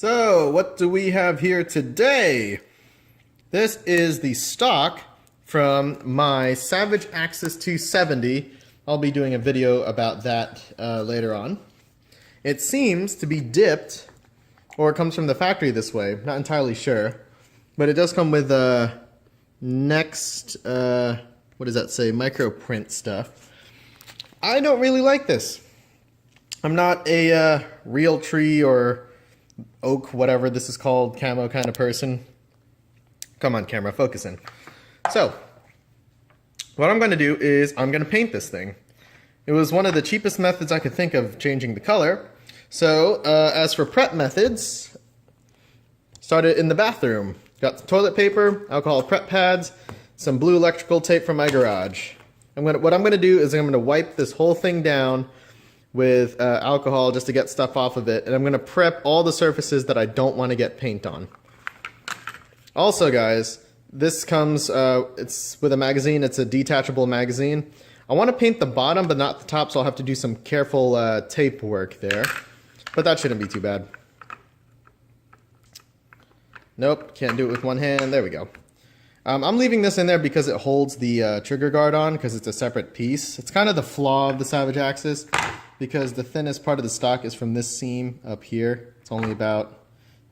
So, what do we have here today? This is the stock from my Savage Axis 270. I'll be doing a video about that later on. It seems to be dipped, or it comes from the factory this way. Not entirely sure. But it does come with next, what does that say, microprint stuff. I don't really like this. I'm not a real tree or oak, whatever this is called, camo kind of person. Come on, camera, focus in. So, what I'm going to do is I'm going to paint this thing. It was one of the cheapest methods I could think of changing the color. So, as for prep methods, started in the bathroom. Got some toilet paper, alcohol prep pads, some blue electrical tape from my garage. What I'm going to do is I'm going to wipe this whole thing down with alcohol just to get stuff off of it, and I'm going to prep all the surfaces that I don't want to get paint on. Also, guys, this comes, it's with a magazine. It's a detachable magazine. I want to paint the bottom, but not the top, so I'll have to do some careful tape work there. But that shouldn't be too bad. Nope, can't do it with one hand. There we go. I'm leaving this in there because it holds the trigger guard on, because it's a separate piece. It's kind of the flaw of the Savage Axis, because the thinnest part of the stock is from this seam up here. It's only about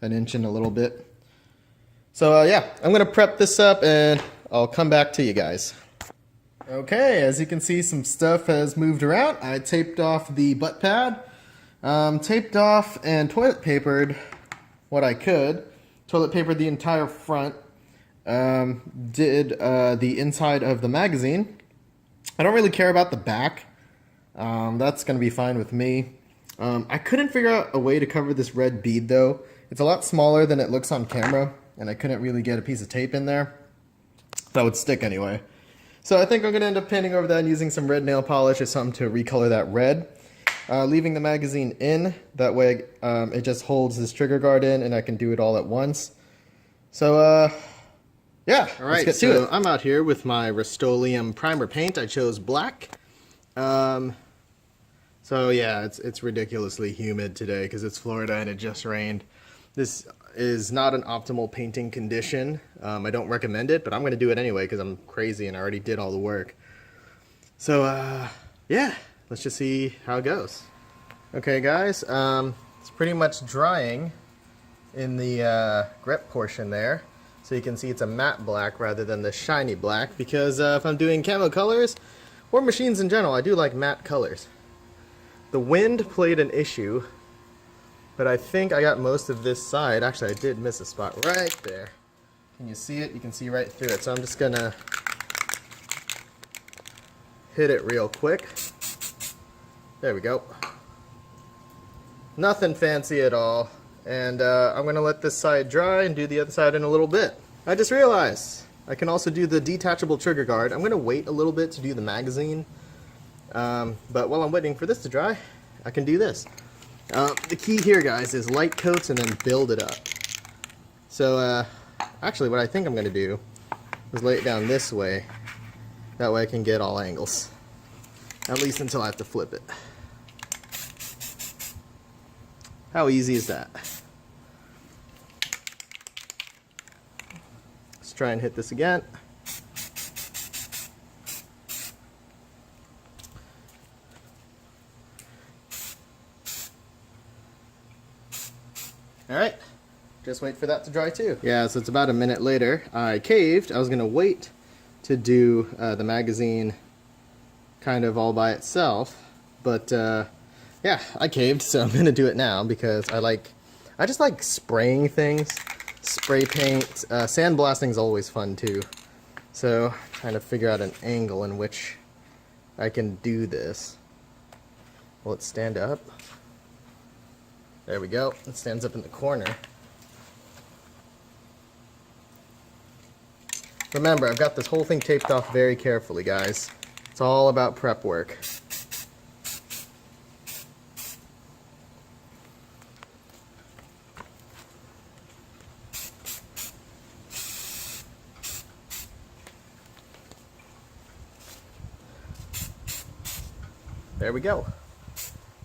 an inch and a little bit. So yeah, I'm going to prep this up and I'll come back to you guys. Okay, as you can see, some stuff has moved around. I taped off the butt pad, taped off and toilet papered what I could. Toilet papered the entire front. Did the inside of the magazine. I don't really care about the back. That's going to be fine with me. I couldn't figure out a way to cover this red bead though. It's a lot smaller than it looks on camera, and I couldn't really get a piece of tape in there that would stick anyway. So I think I'm going to end up painting over that using some red nail polish or something to recolor that red. Leaving the magazine in, that way it just holds this trigger guard in and I can do it all at once. So yeah, alright, let's get to it. I'm out here with my Rustoleum primer paint. I chose black. So yeah, it's ridiculously humid today because it's Florida and it just rained. This is not an optimal painting condition. I don't recommend it, but I'm going to do it anyway because I'm crazy and I already did all the work. So yeah, let's just see how it goes. Okay guys, it's pretty much drying in the grip portion there. So you can see it's a matte black rather than the shiny black, because if I'm doing camo colors, or machines in general, I do like matte colors. The wind played an issue, but I think I got most of this side. Actually, I did miss a spot right there. Can you see it? You can see right through it. So I'm just gonna hit it real quick. There we go. Nothing fancy at all. And I'm going to let this side dry and do the other side in a little bit. I just realized I can also do the detachable trigger guard. I'm going to wait a little bit to do the magazine. But while I'm waiting for this to dry, I can do this. The key here, guys, is light coats and then build it up. So actually what I think I'm going to do is lay it down this way. That way I can get all angles. At least until I have to flip it. How easy is that? Let's try and hit this again. Alright, just wait for that to dry too. Yeah, so it's about a minute later. I caved. I was going to wait to do the magazine kind of all by itself, but yeah, I caved, so I'm gonna do it now because I just like spraying things, spray paint. Sandblasting is always fun too. So trying to figure out an angle in which I can do this. Will it stand up? There we go. It stands up in the corner. Remember, I've got this whole thing taped off very carefully, guys. It's all about prep work. There we go.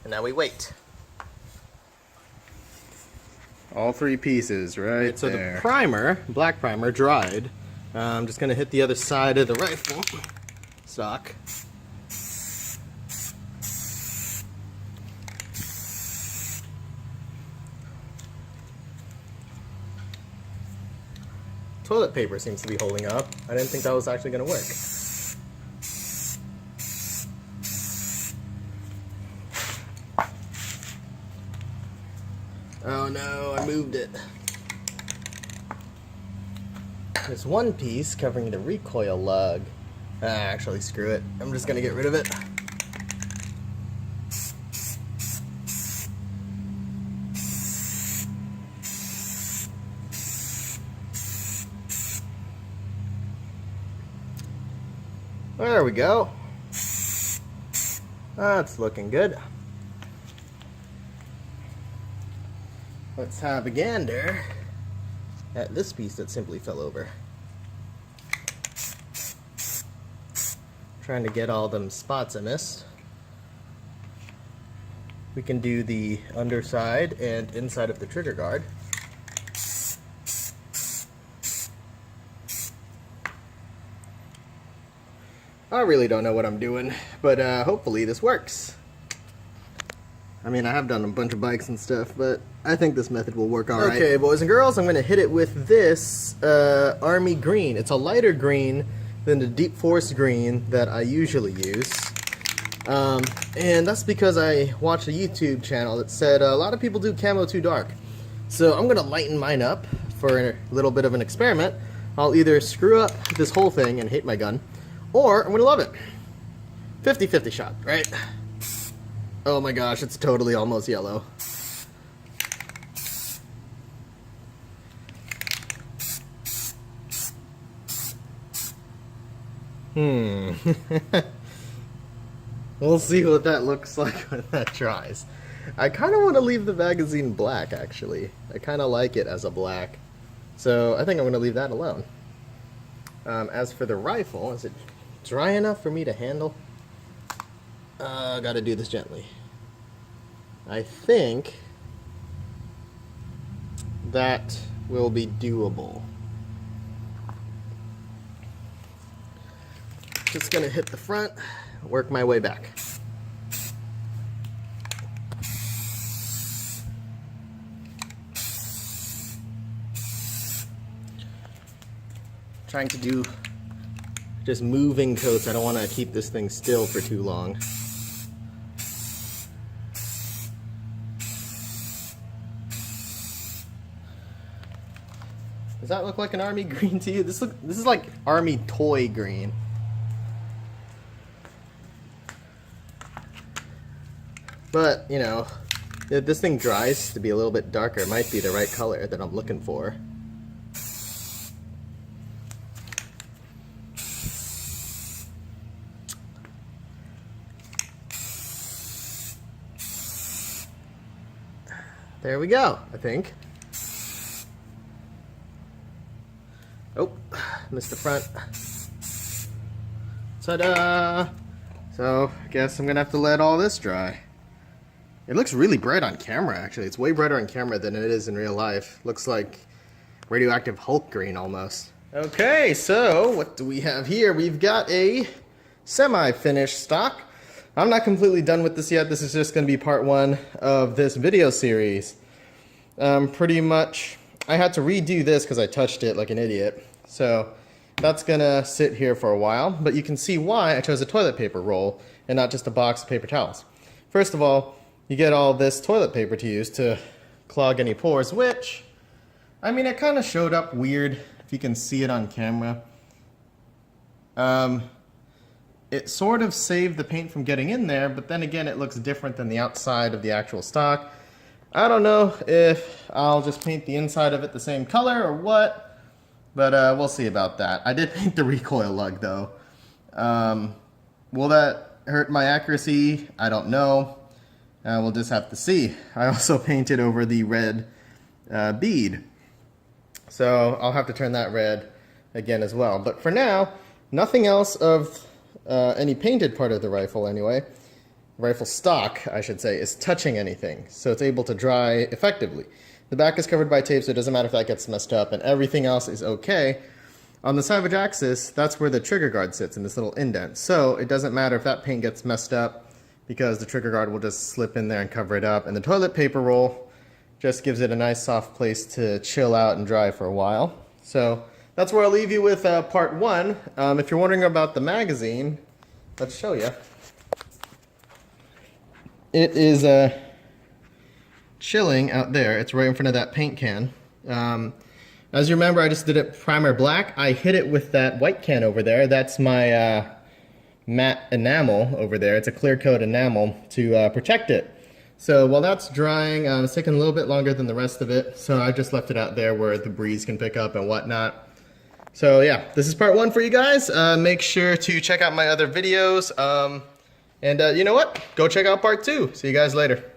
And now we wait. All three pieces right So there. the primer, black primer, dried. I'm just going to hit the other side of the rifle stock. Toilet paper seems to be holding up. I didn't think that was actually going to work. Oh no, I moved it. There's one piece covering the recoil lug. Actually, screw it. I'm just gonna get rid of it. There we go. That's looking good. Let's have a gander at this piece that simply fell over. Trying to get all them spots I missed. We can do the underside and inside of the trigger guard. I really don't know what I'm doing, but hopefully this works. I mean, I have done a bunch of bikes and stuff, but I think this method will work all right. Okay, boys and girls, I'm going to hit it with this Army Green. It's a lighter green than the Deep Forest Green that I usually use. And that's because I watched a YouTube channel that said a lot of people do camo too dark. So I'm going to lighten mine up for a little bit of an experiment. I'll either screw up this whole thing and hate my gun, or I'm going to love it. 50-50 shot, right? Oh my gosh, it's totally almost yellow. We'll see what that looks like when that dries. I kind of want to leave the magazine black, actually. I kind of like it as a black. So I think I'm going to leave that alone. As for the rifle, is it dry enough for me to handle? Gotta do this gently. I think that will be doable. Just gonna hit the front, work my way back. Trying to do just moving coats. I don't want to keep this thing still for too long. Does that look like an army green to you? This is like army toy green. But, you know, if this thing dries to be a little bit darker, it might be the right color that I'm looking for. There we go, I think. Oh, missed the front. Ta-da! So, I guess I'm gonna have to let all this dry. It looks really bright on camera, actually. It's way brighter on camera than it is in real life. Looks like radioactive Hulk green, almost. Okay, so what do we have here? We've got a semi-finished stock. I'm not completely done with this yet. This is just gonna be part one of this video series. Pretty much, I had to redo this because I touched it like an idiot. So that's gonna sit here for a while, but you can see why I chose a toilet paper roll and not just a box of paper towels. First of all, you get all this toilet paper to use to clog any pores, which, I mean, it kind of showed up weird, if you can see it on camera. It sort of saved the paint from getting in there, but then again, it looks different than the outside of the actual stock. I don't know if I'll just paint the inside of it the same color or what, but we'll see about that. I did paint the recoil lug, though. Will that hurt my accuracy? I don't know. We'll just have to see. I also painted over the red bead, so I'll have to turn that red again as well. But for now, nothing else of any painted part of the rifle anyway. rifle stock, I should say, is touching anything, so it's able to dry effectively. The back is covered by tape, so it doesn't matter if that gets messed up, and everything else is okay. On the Savage axis, that's where the trigger guard sits, in this little indent. So it doesn't matter if that paint gets messed up, because the trigger guard will just slip in there and cover it up. And the toilet paper roll just gives it a nice soft place to chill out and dry for a while. So that's where I'll leave you with part one. If you're wondering about the magazine, let's show you. It is chilling out there. It's right in front of that paint can. As you remember, I just did it primer black. I hit it with that white can over there. That's my matte enamel over there. It's a clear coat enamel to protect it. So while that's drying, it's taking a little bit longer than the rest of it. So I just left it out there where the breeze can pick up and whatnot. So yeah, this is part one for you guys. Make sure to check out my other videos. And you know what? Go check out part two. See you guys later.